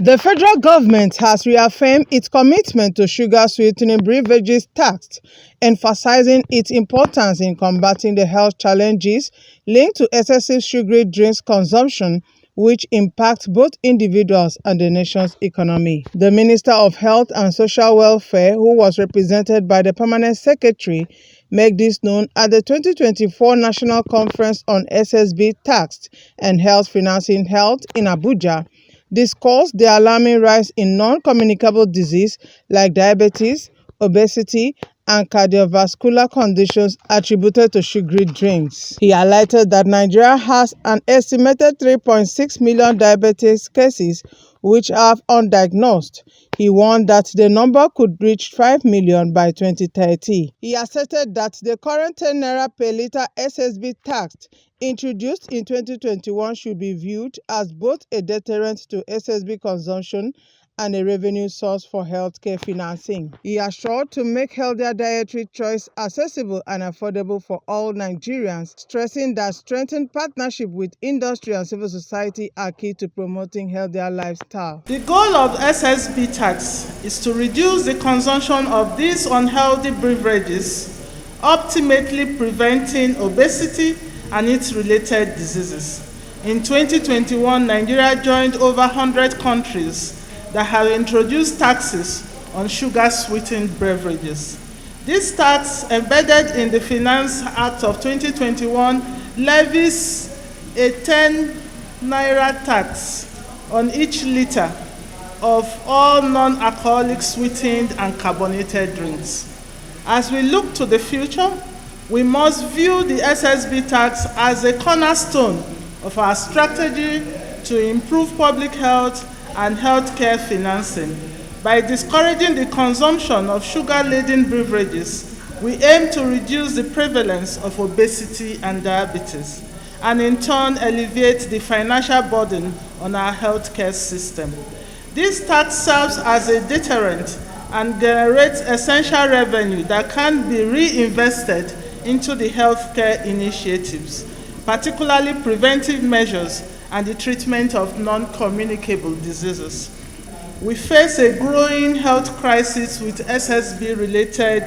The federal government has reaffirmed its commitment to sugar-sweetened beverages tax, emphasizing its importance in combating the health challenges linked to excessive sugary drinks consumption, which impact both individuals and the nation's economy. The Minister of Health and Social Welfare, who was represented by the Permanent Secretary, made this known at the 2024 National Conference on SSB Tax and Health Financing held in Abuja, discussed the alarming rise in non-communicable disease like diabetes, obesity, and cardiovascular conditions attributed to sugary drinks. He highlighted that Nigeria has an estimated 3.6 million diabetes cases which are undiagnosed. He warned that the number could reach 5 million by 2030. He asserted that the current 10 naira per litre SSB tax introduced in 2021 should be viewed as both a deterrent to SSB consumption and a revenue source for healthcare financing. He assured to make healthier dietary choice accessible and affordable for all Nigerians, stressing that strengthened partnership with industry and civil society are key to promoting healthier lifestyle. The goal of SSB tax is to reduce the consumption of these unhealthy beverages, ultimately preventing obesity and its related diseases. In 2021, Nigeria joined over 100 countries that have introduced taxes on sugar-sweetened beverages. This tax, embedded in the Finance Act of 2021, levies a 10 naira tax on each litre of all non-alcoholic sweetened and carbonated drinks. As we look to the future, we must view the SSB tax as a cornerstone of our strategy to improve public health and healthcare financing. By discouraging the consumption of sugar-laden beverages, we aim to reduce the prevalence of obesity and diabetes, and in turn alleviate the financial burden on our healthcare system. This tax serves as a deterrent and generates essential revenue that can be reinvested into the healthcare initiatives, particularly preventive measures and the treatment of non-communicable diseases. We face a growing health crisis with SSB-related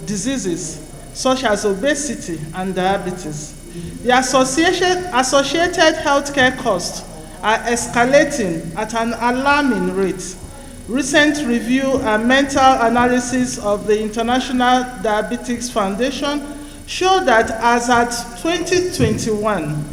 diseases such as obesity and diabetes. The associated healthcare costs are escalating at an alarming rate. Recent review and mental analysis of the International Diabetes Foundation show that as at 2021,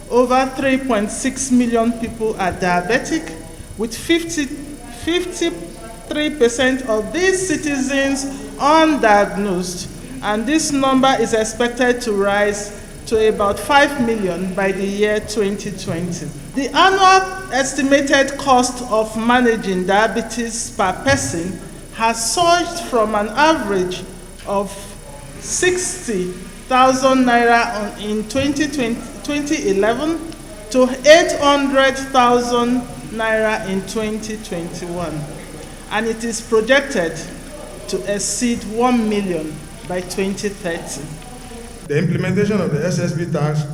over 3.6 million people are diabetic, with 53% of these citizens undiagnosed, and this number is expected to rise to about 5 million by the year 2020. The annual estimated cost of managing diabetes per person has surged from an average of 60,000 naira in 2011 to 800,000 naira in 2021, and it is projected to exceed 1 million by 2030. The implementation of the SSB tax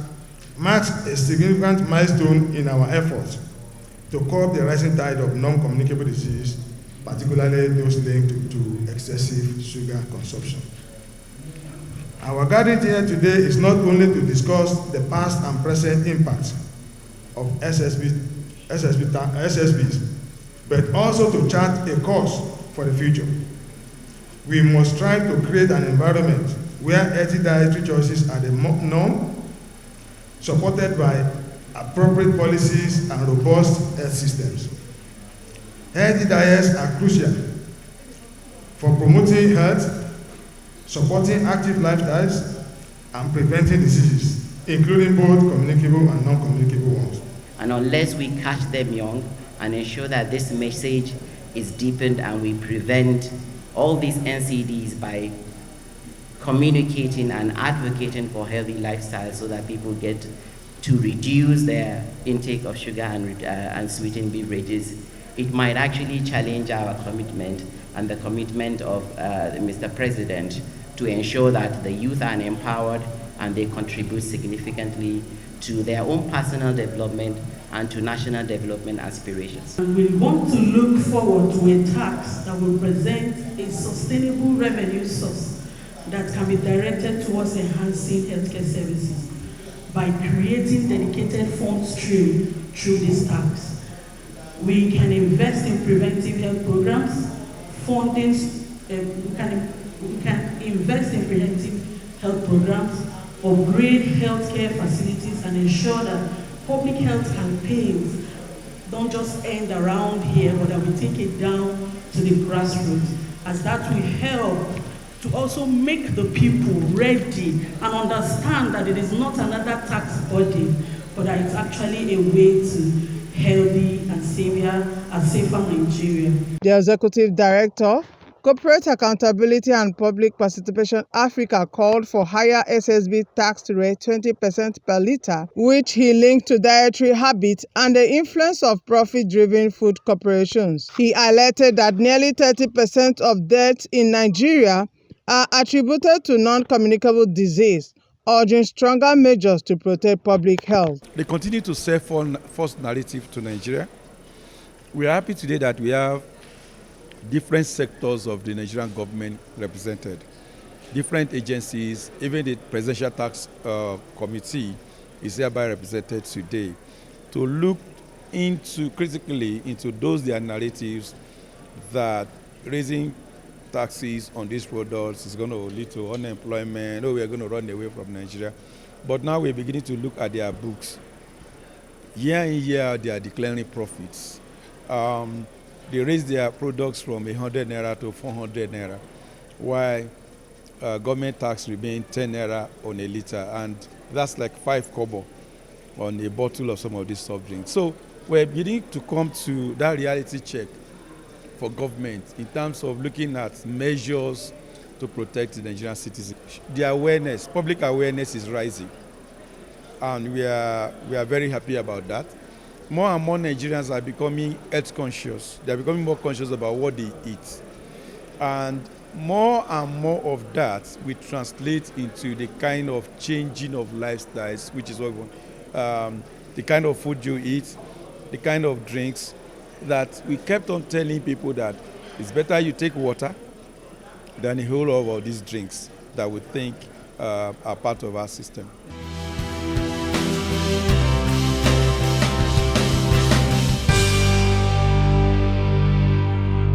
marks a significant milestone in our efforts to curb the rising tide of non-communicable disease, particularly those linked to excessive sugar consumption. Our gathering here today is not only to discuss the past and present impacts of SSBs, but also to chart a course for the future. We must strive to create an environment where healthy dietary choices are the norm, supported by appropriate policies and robust health systems. Healthy diets are crucial for promoting health, supporting active lifestyles, and preventing diseases, including both communicable and non-communicable ones. And unless we catch them young and ensure that this message is deepened and we prevent all these NCDs by communicating and advocating for healthy lifestyles so that people get to reduce their intake of sugar and sweetened beverages, it might actually challenge our commitment and the commitment of Mr. President to ensure that the youth are empowered and they contribute significantly to their own personal development and to national development aspirations. We want to look forward to a tax that will present a sustainable revenue source that can be directed towards enhancing healthcare services by creating dedicated fund stream through this tax. We can invest in preventive health programs, funding, we can invest in preventive health programs, upgrade healthcare facilities, and ensure that public health campaigns don't just end around here, but that we take it down to the grassroots, as that will help to also make the people ready and understand that it is not another tax burden, but that it's actually a way to healthy and safer Nigeria. The Executive Director, Corporate Accountability and Public Participation Africa called for higher SSB tax rate 20% per litre, which he linked to dietary habits and the influence of profit-driven food corporations. He highlighted that nearly 30% of deaths in Nigeria are attributed to non-communicable disease, urging stronger measures to protect public health. They continue to sell false narrative to Nigeria. We are happy today that we have different sectors of the Nigerian government represented, different agencies, even the Presidential Tax Committee is hereby represented today to look critically into those their narratives that raising taxes on these products is going to lead to unemployment, or we are going to run away from Nigeria. But now we're beginning to look at their books. Year in, year out, they are declaring profits. They raise their products from 100 naira to 400 naira, while government tax remains 10 naira on a litre, and that's like 5 kobo on a bottle of some of these soft drinks. So we're beginning to come to that reality check for government in terms of looking at measures to protect the Nigerian citizens. The awareness, public awareness is rising, and we are very happy about that. More and more Nigerians are becoming health conscious. They are becoming more conscious about what they eat. And more of that will translate into the kind of changing of lifestyles, which is what we want. The kind of food you eat, the kind of drinks, that we kept on telling people that it's better you take water than a whole lot of these drinks that we think are part of our system.